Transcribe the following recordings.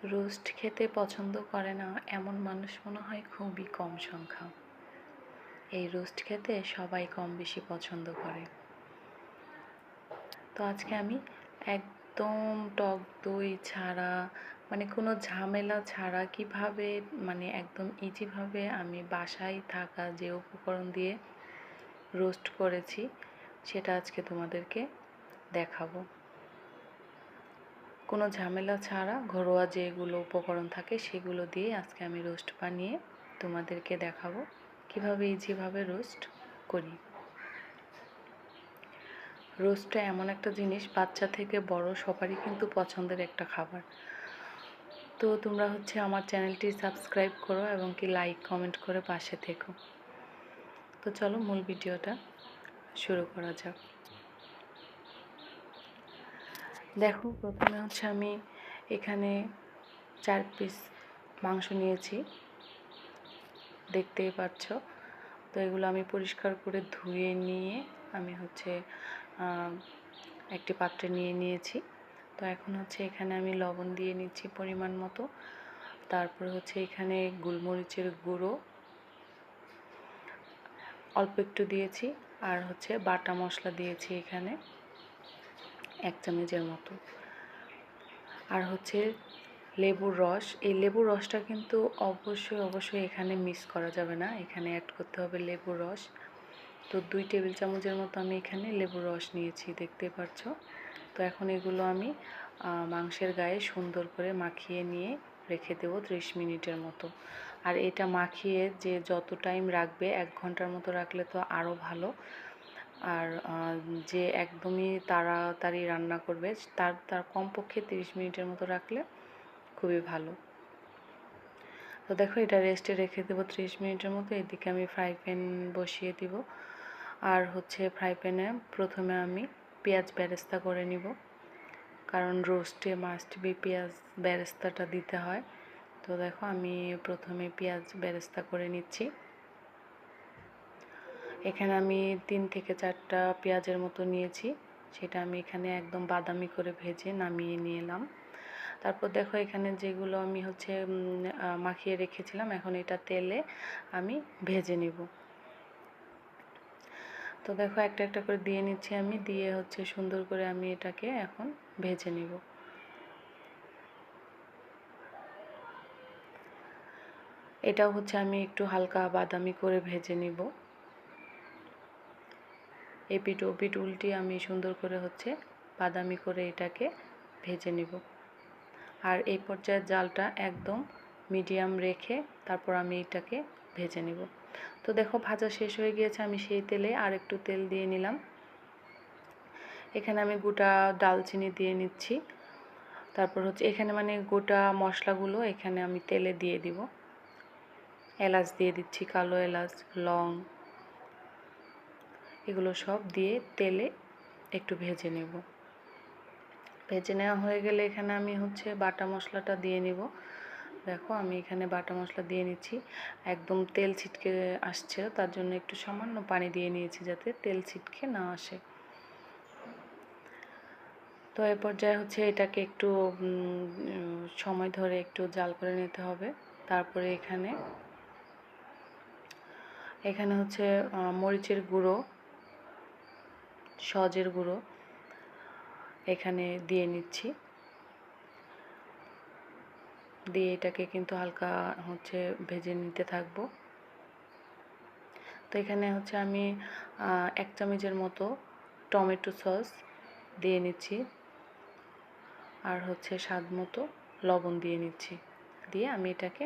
Roast খেতে পছন্দ করে না এমন মানুষ মনে হয় খুবই কম সংখ্যা। এই রোস্ট খেতে সবাই কম বেশি পছন্দ করে। তো আজকে আমি একদম টক দই ছাড়া, মানে কোনো ঝামেলা ছাড়া কিভাবে, মানে একদম ইজিভাবে আমি বাসায় থাকা যে উপকরণ দিয়ে রোস্ট করেছি সেটা আজকে তোমাদেরকে দেখাবো। কোনো ঝামেলা ছাড়া ঘরোয়া যেগুলো উপকরণ থাকে সেগুলো দিয়ে আজকে আমি রোস্ট বানিয়ে তোমাদেরকে দেখাবো কিভাবে ইজিভাবে রোস্ট করি। রোস্টটা এমন একটা জিনিস, বাচ্চা থেকে বড় সবারই কিন্তু পছন্দের একটা খাবার। তো তোমরা আমার চ্যানেলটি সাবস্ক্রাইব করো এবং কি লাইক কমেন্ট করে পাশে থেকো। তো চলো মূল ভিডিওটা শুরু করা যাক। দেখো, প্রথমে আমি এখানে 4 পিস মাংস নিয়েছি, দেখতেই পাচ্ছ। তো এগুলো আমি পরিষ্কার করে ধুয়ে নিয়ে আমি একটি পাত্রে নিয়ে নিয়েছি। তো এখন এখানে আমি লবণ দিয়ে নিচ্ছি পরিমাণ মতো। তারপর এখানে গোলমরিচের গুঁড়ো অল্প একটু দিয়েছি, আর বাটা মশলা দিয়েছি এখানে 1 চামচের মতো। আর লেবুর রস, এই লেবুর রসটা কিন্তু অবশ্যই এখানে মিস করা যাবে না, এখানে অ্যাড করতে হবে লেবুর রস। তো 2 টেবিল চামচের মতো আমি এখানে লেবুর রস নিয়েছি, দেখতে পাচ্ছ। তো এখন এগুলো আমি মাংসের গায়ে সুন্দর করে মাখিয়ে নিয়ে রেখে দেব 30 মিনিটের মতো। আর এটা মাখিয়ে যে যত টাইম রাখবে, 1 ঘন্টার মতো রাখলে তো আরও ভালো। আর যে একদমই তাড়াতাড়ি রান্না করবে তার কমপক্ষে 30 মিনিটের মতো রাখলে খুবই ভালো। তো দেখো, এটা রেস্টে রেখে দেবো 30 মিনিটের মতো। এদিকে আমি ফ্রাই প্যান বসিয়ে দিব। আর ফ্রাই প্যানে প্রথমে আমি পেঁয়াজ বেরেস্তা করে নিব, কারণ রোস্টে মাস্ট বি পেঁয়াজ বেরেস্তাটা দিতে হয়। তো দেখো, আমি প্রথমে পেঁয়াজ বেরেস্তা করে নিচ্ছি। এখানে আমি 3 থেকে 4টা পেঁয়াজের মতো নিয়েছি, সেটা আমি এখানে একদম বাদামি করে ভেজে নামিয়ে নিলাম। তারপর দেখো, এখানে যেগুলো আমি মাখিয়ে রেখেছিলাম, এখন এটা তেলে আমি ভেজে নিব। তো দেখো, একটা একটা করে দিয়ে নিচ্ছি আমি, দিয়ে সুন্দর করে আমি এটাকে এখন ভেজে নিব। এটাও আমি একটু হালকা বাদামি করে ভেজে নিব। এপিঠ ওপিঠ উল্টে আমি সুন্দর করে বাদামি করে এটাকে ভেজে নিব। আর এই পর্যায়ে জালটা একদম মিডিয়াম রেখে তারপর আমি এটাকে ভেজে নিব। তো দেখো, ভাজা শেষ হয়ে গিয়েছে, আমি সেই তেলে আর একটু তেল দিয়ে নিলাম। এখানে আমি গোটা ডালচিনি দিয়ে নিচ্ছি। তারপর এখানে মানে গোটা মশলাগুলো এখানে আমি তেলে দিয়ে দিব। এলাচ দিয়ে দিচ্ছি, কালো এলাচ, লং, এগুলো সব দিয়ে তেলে একটু ভেজে নেব। ভেজে নেওয়া হয়ে গেলে এখানে আমি বাটা মশলাটা দিয়ে নিব। দেখো, আমি এখানে বাটা মশলা দিয়ে নিচ্ছি। একদম তেল ছিটকে আসছে, তার জন্য একটু সামান্য পানি দিয়ে নিয়েছি যাতে তেল ছিটকে না আসে। তো এই পর্যায়ে এটাকে একটু সময় ধরে একটু জাল করে নিতে হবে। তারপরে এখানে মরিচের গুঁড়ো, সজের গুঁড়ো এখানে দিয়ে নিচ্ছি, দিয়ে এটাকে কিন্তু হালকা ভেজে নিতে থাকবো। তো এখানে আমি 1 চামচের মতো টমেটো সস দিয়ে নিচ্ছি, আর স্বাদ মতো লবণ দিয়ে নিচ্ছি, দিয়ে আমি এটাকে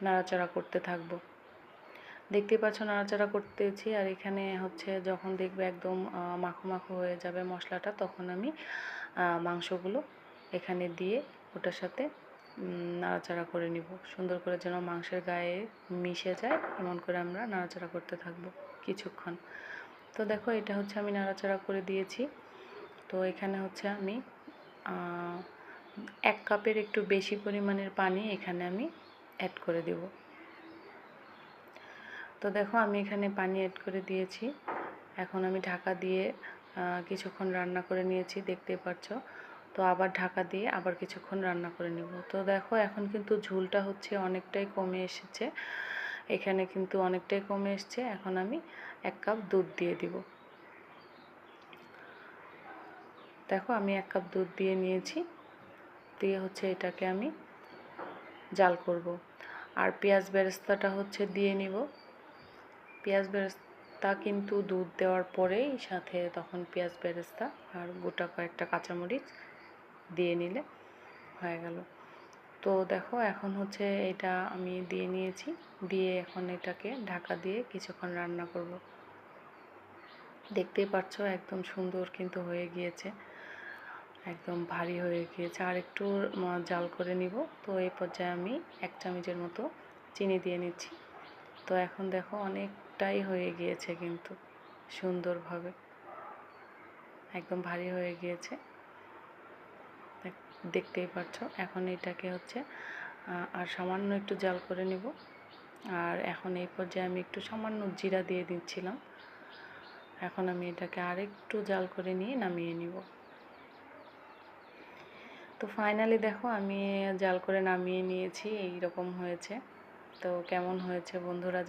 নাড়াচাড়া করতে থাকবো। দেখতেই পাচ্ছ নাড়াচাড়া করতেছি। আর এখানে যখন দেখবে একদম মাখো মাখো হয়ে যাবে মশলাটা, তখন আমি মাংসগুলো এখানে দিয়ে ওটার সাথে নাড়াচাড়া করে নিব, সুন্দর করে যেন মাংসের গায়ে মিশে যায়, এমন করে আমরা নাড়াচাড়া করতে থাকবো কিছুক্ষণ। তো দেখো, এটা আমি নাড়াচাড়া করে দিয়েছি। তো এখানে আমি 1 কাপের একটু বেশি পরিমাণের পানি এখানে আমি অ্যাড করে দেব। তো দেখো, আমি এখানে পানি অ্যাড করে দিয়েছি। এখন আমি ঢাকা দিয়ে কিছুক্ষণ রান্না করে নিয়েছি, দেখতে পাচ্ছ। তো আবার ঢাকা দিয়ে আবার কিছুক্ষণ রান্না করে নিব। তো দেখো এখন কিন্তু ঝোলটা হচ্ছে অনেকটাই কমে এসেছে, এখানে কিন্তু অনেকটাই কমে এসেছে। এখন আমি 1 কাপ দুধ দিয়ে দিব। দেখো আমি 1 কাপ দুধ দিয়ে নিয়েছি, দিয়ে হচ্ছে এটাকে আমি জাল করব। আর পেঁয়াজ বেরেস্তাটা হচ্ছে দিয়ে নিব। পেঁয়াজ বেরেস্তা কিন্তু দুধ দেওয়ার পরেই সাথে তখন পেঁয়াজ বেরেস্তা আর গোটা কয়েকটা কাঁচামরিচ দিয়ে নিলে হয়ে গেল। তো দেখো এখন হচ্ছে এটা আমি দিয়ে নিয়েছি, দিয়ে এখন এটাকে ঢাকা দিয়ে কিছুক্ষণ রান্না করব। দেখতেই পাচ্ছ একদম সুন্দর কিন্তু হয়ে গিয়েছে, একদম ভারী হয়ে গিয়েছে। আর একটু জাল করে নিব। তো এই পর্যায়ে আমি 1 চামচের মতো চিনি দিয়ে নিচ্ছি। তো এখন দেখো অনেকটাই হয়ে গিয়েছে কিন্তু সুন্দরভাবে, একদম ভারী হয়ে গিয়েছে, দেখতেই পাচ্ছ। এখন এটাকে হচ্ছে আর সামান্য একটু জাল করে নিব। আর এখন এই পর্যায়ে আমি একটু সামান্য জিরা দিয়ে দিচ্ছিলাম। এখন আমি এটাকে আরেকটু জাল করে নিয়ে নামিয়ে নিব। তো ফাইনালি দেখো আমি জাল করে নামিয়ে নিয়েছি, এই রকম হয়েছে। তো কেমন হয়েছে বন্ধুরা